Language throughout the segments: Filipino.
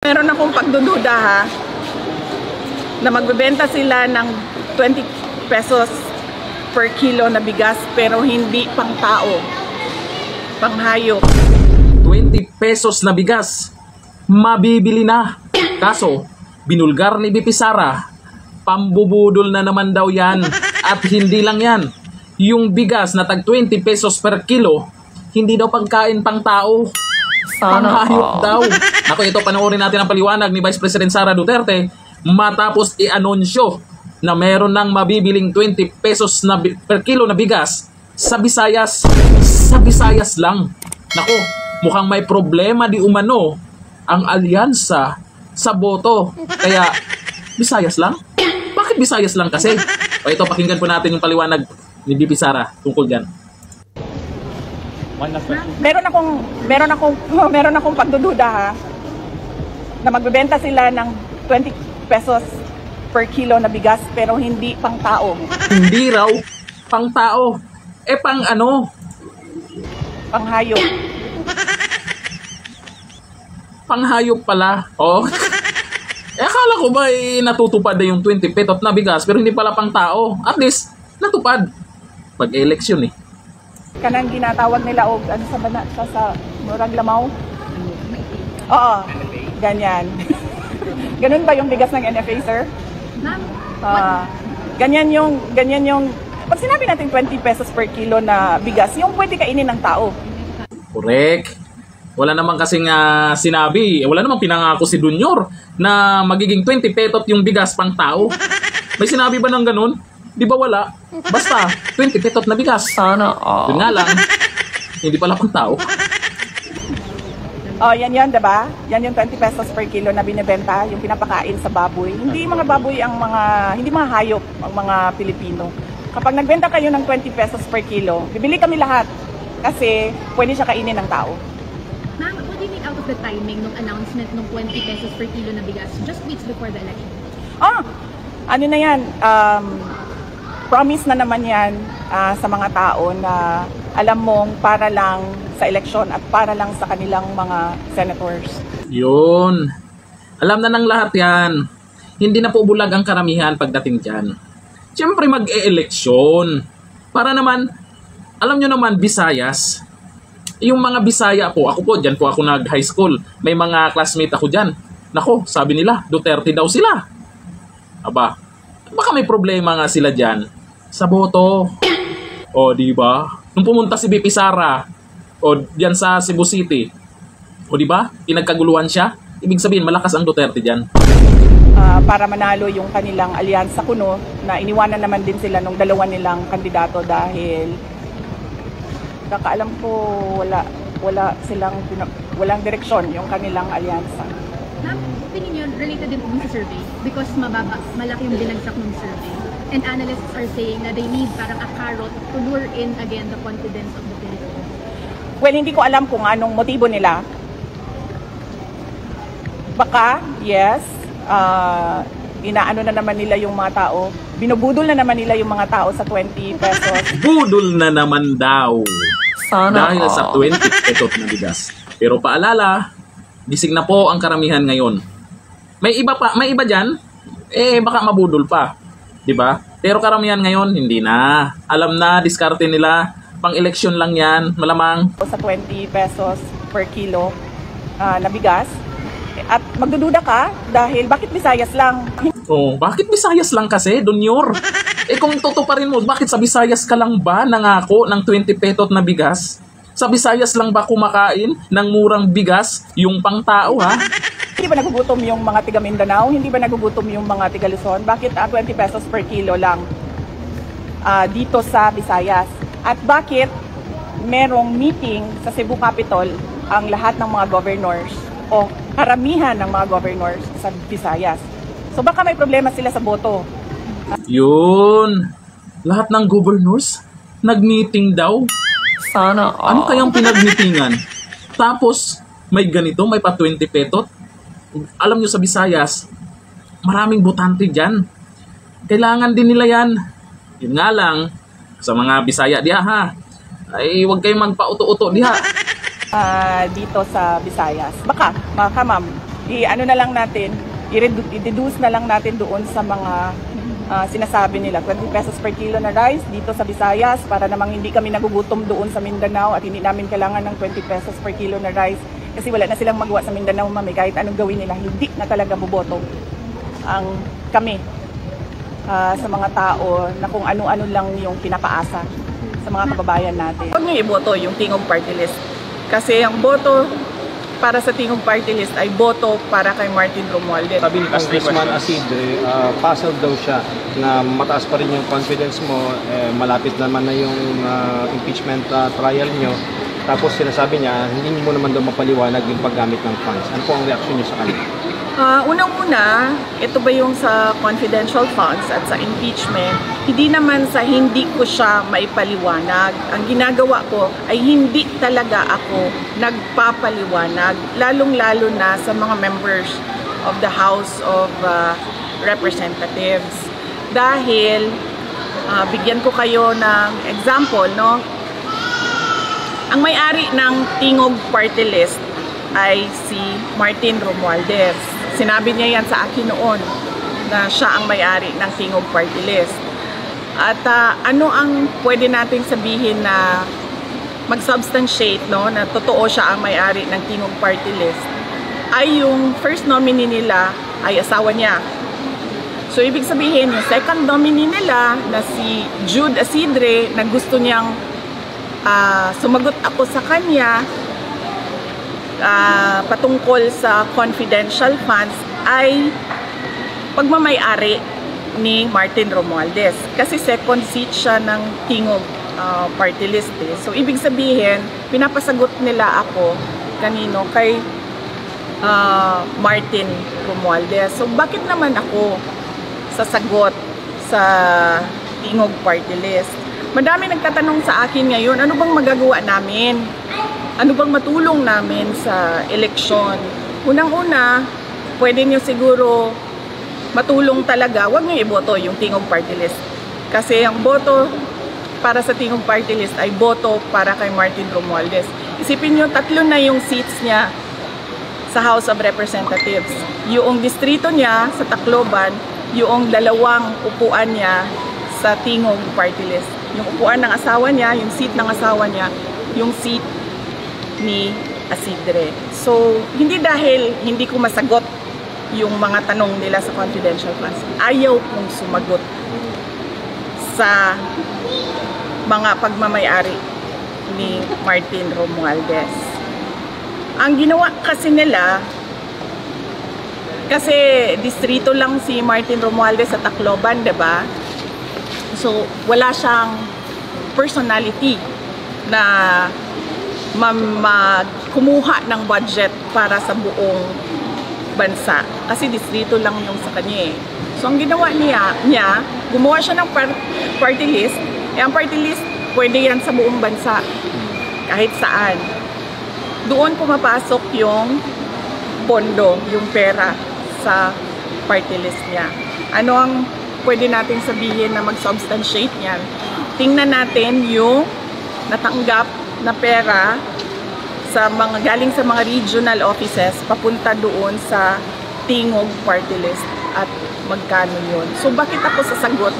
Meron akong pagdududa ha, na magbebenta sila ng 20 pesos per kilo na bigas pero hindi pang tao, pang hayop. 20 pesos na bigas, mabibili na. Kaso, binulgar ni BP Sara, pambubudol na naman daw yan. At hindi lang yan, yung bigas na tag 20 pesos per kilo, hindi daw pagkain pang tao, panghayop daw. Ako, ito panoorin natin ang paliwanag ni Vice President Sara Duterte matapos i-anunsyo na meron ng mabibiling 20 pesos na per kilo na bigas sa Visayas. Sa Visayas lang. Nako, mukhang may problema di umano ang alyansa sa boto. Kaya, Visayas lang? Bakit Visayas lang kasi? O ito, pakinggan po natin yung paliwanag ni BP Sara tungkol dyan. Meron akong pagdududa ha, na magbebenta sila ng 20 pesos per kilo na bigas pero hindi pang tao. Hindi raw pang tao. Pang ano? Pang hayop. Pang hayop pala. Oh. Akala ko ba natutupad na yung 20 petot na bigas pero hindi pala pang tao. At least, natupad. Pag-eleksyon eh. Kanang ginatawag nila o ano sa murag lamaw? Oo, ganyan. Ganun ba yung bigas ng NFA, sir? Ganyan yung pag sinabi natin 20 pesos per kilo na bigas, yung pwede kainin ng tao. Correct. Wala naman kasing sinabi, wala namang pinangako si Junior na magiging 20 petot yung bigas pang tao. May sinabi ba ng ganun? Di ba wala? Basta, 20 petot na bigas. Sana, Yun nga lang, hindi pala pang tao. Oh, yan yun, diba? Yan yung 20 pesos per kilo na binibenta, yung pinapakain sa baboy. Hindi mga baboy hindi mga hayop ang mga Pilipino. Kapag nagbenta kayo ng 20 pesos per kilo, bibili kami lahat kasi pwede siya kainin ng tao. Ma'am, what do you make out of the timing ng announcement ng 20 pesos per kilo na bigas just weeks before the election? Ano na yan? Promise na naman yan sa mga tao na alam mong para lang sa eleksyon at para lang sa kanilang mga senators. Yun. Alam na ng lahat yan. Hindi na po bulag ang karamihan pagdating dyan. Siyempre mag-e-eleksyon. Para naman, alam nyo naman, Visayas. Yung mga Bisaya po, ako po, dyan po ako nag-high school. May mga classmate ako dyan. Nako, sabi nila, Duterte daw sila. Aba, baka may problema nga sila dyan sa boto. O, di ba? Nung pumunta si BP Sara, o diyan sa Cebu City, o di ba? Pinagkaguluhan siya. Ibig sabihin, malakas ang Duterte dyan. Para manalo yung kanilang alyansa kuno, na iniwanan naman din sila nung dalawa nilang kandidato dahil kakaalam ko walang direksyon yung kanilang alyansa. Ma'am, opinion yun related din po sa survey because malaki yung binagsak ng survey. And analysts are saying na they need parang a carrot to lure in again the confidence of the Philippines. Well, hindi ko alam kung anong motibo nila. Baka, yes, inaano na naman nila yung mga tao. Binubudol na naman nila yung mga tao sa 20 pesos. Budol na naman daw. Sana, dahil sa 20 petot na bigas. Pero paalala, gising na po ang karamihan ngayon. May iba dyan, baka mabudol pa. Diba? Pero karamihan ngayon, hindi na. Alam na, diskarte nila. Pang-eleksyon lang yan, malamang. Sa 20 pesos per kilo na bigas. At magdududa ka dahil bakit Visayas lang? Oh, bakit Visayas lang kasi, Junior? Kung tutuparin mo, bakit sa Visayas ka lang ba nangako ng 20 petot na bigas? Sa Visayas lang ba kumakain ng murang bigas, yung pang tao, ha? Hindi ba nagugutom yung mga tiga Mindanao? Hindi ba nagugutom yung mga tiga Luzon? Bakit 20 pesos per kilo lang dito sa Visayas? At bakit merong meeting sa Cebu Capitol ang lahat ng mga governors o karamihan ng mga governors sa Visayas? So baka may problema sila sa boto. Yun. Lahat ng governors nag-meeting daw. Sana, Ano kayang pinag-meetingan? Tapos, may ganito, may pa 20 petot. Alam nyo sa Visayas, maraming botante dyan. Kailangan din nila yan. Yun nga lang, sa mga Bisaya diha ha, ay huwag kayong magpa-uto-uto diha. Dito sa Visayas. Baka ma'am, i-ano na lang natin, i-reduce na lang natin doon sa mga sinasabi nila, 20 pesos per kilo na rice dito sa Visayas para namang hindi kami nagugutom doon sa Mindanao at hindi namin kailangan ng 20 pesos per kilo na rice kasi wala na silang magawa sa Mindanao, mami. Kahit anong gawin nila, hindi na talaga boboto ang kami sa mga tao na kung ano-ano lang yung pinapaasa sa mga kababayan natin. Huwag niyo iboto yung Tingog Party List kasi ang boto para sa Tingog Party List ay boto para kay Martin Romualdez. Sabi ni Congressman Asidre, puzzled daw siya na mataas pa rin yung confidence mo, malapit naman na yung impeachment trial nyo. Tapos sinasabi niya, hindi mo naman daw mapaliwanag yung paggamit ng funds. Ano po ang reaction niyo sa kanila? Unang-una, ito ba yung sa confidential funds at sa impeachment, hindi naman sa hindi ko siya maipaliwanag. Ang ginagawa ko ay hindi talaga ako nagpapaliwanag, lalong-lalo na sa mga members of the House of Representatives. Dahil, bigyan ko kayo ng example, no? Ang may-ari ng Tingog Party List ay si Martin Romualdez. Sinabi niya yan sa akin noon na siya ang may-ari ng Tingog Party List. At ano ang pwede nating sabihin na mag-substantiate, no, na totoo siya ang may-ari ng Tingog Party List ay yung first nominee nila ay asawa niya. So ibig sabihin yung second nominee nila na si Jude Asidre na gusto niyang sumagot ako sa kanya patungkol sa confidential funds ay pagmamay-ari ni Martin Romualdez kasi second seat siya ng Tingog Party List. So ibig sabihin pinapasagot nila ako kanino kay Martin Romualdez. So bakit naman ako sasagot sa Tingog Party List? Madami nagtatanong sa akin ngayon, ano bang magagawa namin? Ano bang matulong namin sa eleksyon? Unang-una, pwede nyo siguro matulong talaga, huwag nyo iboto yung Tingog Party List. Kasi ang boto para sa Tingog Party List ay boto para kay Martin Romualdez. Isipin nyo, 3 na yung seats niya sa House of Representatives. Yung distrito niya sa Tacloban, yung 2 upuan niya sa Tingog Party List. Yung upuan ng asawa niya, yung seat ng asawa niya, yung seat ni Asidre. So, hindi dahil hindi ko masagot yung mga tanong nila sa confidential funds. Ayaw kong sumagot sa mga pagmamay-ari ni Martin Romualdez. Ang ginawa kasi nila, kasi distrito lang si Martin Romualdez sa Tacloban, diba? So, wala siyang personality na kumuha ng budget para sa buong bansa. Kasi distrito lang yung sa kanya eh. So, ang ginawa niya gumawa siya ng party list. Ang party list, pwede yan sa buong bansa. Kahit saan. Doon pumapasok yung pondo, yung pera sa party list niya. Ano ang pwede natin sabihin na mag-substantiate niyan? Tingnan natin yung natanggap na pera sa galing sa mga regional offices papunta doon sa Tingog Party List at magkano yun. So bakit ako sasagot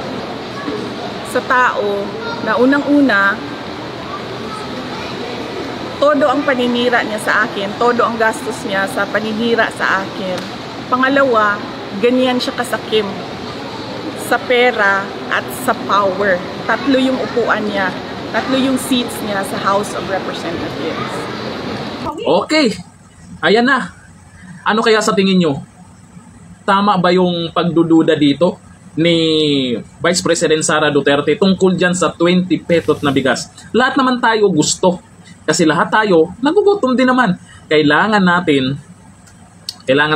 sa tao na unang-una todo ang paninira niya sa akin, todo ang gastos niya sa paninira sa akin. Pangalawa, ganyan siya kasakim sa pera at sa power. 3 yung upuan niya. 3 yung seats niya sa House of Representatives. Okay. Ayan na. Ano kaya sa tingin nyo? Tama ba yung pagdududa dito ni Vice President Sara Duterte tungkol dyan sa 20 petot na bigas? Lahat naman tayo gusto. Kasi lahat tayo, nagugutom din naman. Kailangan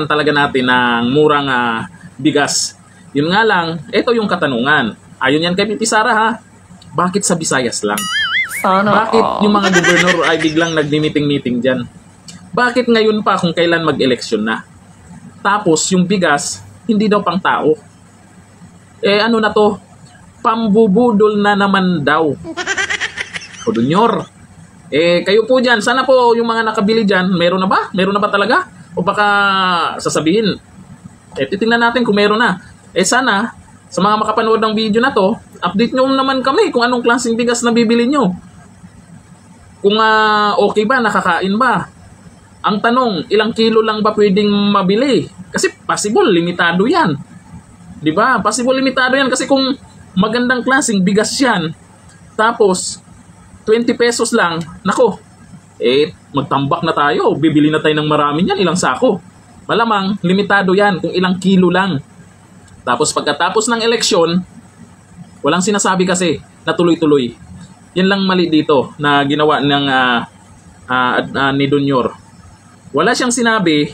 talaga natin ng murang bigas. Yun nga lang, ito yung katanungan. Ayon yan kay Pipi Sara ha. Bakit sa Visayas lang? Bakit yung mga gobernador ay biglang nagmi-meeting-meeting dyan? Bakit ngayon pa kung kailan mag-eleksyon na? Tapos yung bigas, hindi daw pang tao. Ano na to? Pambubudol na naman daw. Kodunyor. Kayo po dyan, sana po yung mga nakabili dyan, meron na ba? Meron na ba talaga? O baka sasabihin, titingnan natin kung meron na. Sana, sa mga makapanood ng video na to, update nyo naman kami kung anong klaseng bigas na bibili nyo. Kung okay ba, nakakain ba. Ang tanong, ilang kilo lang ba pwedeng mabili? Kasi possible, limitado yan. Diba? Possible, limitado yan. Kasi kung magandang klaseng bigas yan, tapos 20 pesos lang, nako, magtambak na tayo. Bibili na tayo ng marami yan, ilang sako. Malamang, limitado yan kung ilang kilo lang. Tapos pagkatapos ng eleksyon, walang sinasabi kasi na tuloy-tuloy. Yan lang mali dito na ginawa ng ni Donyor. Wala siyang sinabi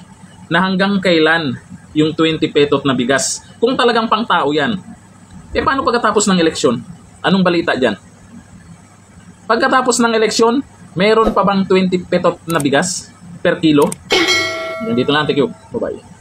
na hanggang kailan yung 20 petot na bigas. Kung talagang pangtao yan. Paano pagkatapos ng eleksyon? Anong balita dyan? Pagkatapos ng eleksyon, meron pa bang 20 petot na bigas per kilo? Dito lang, thank you. Bye-bye.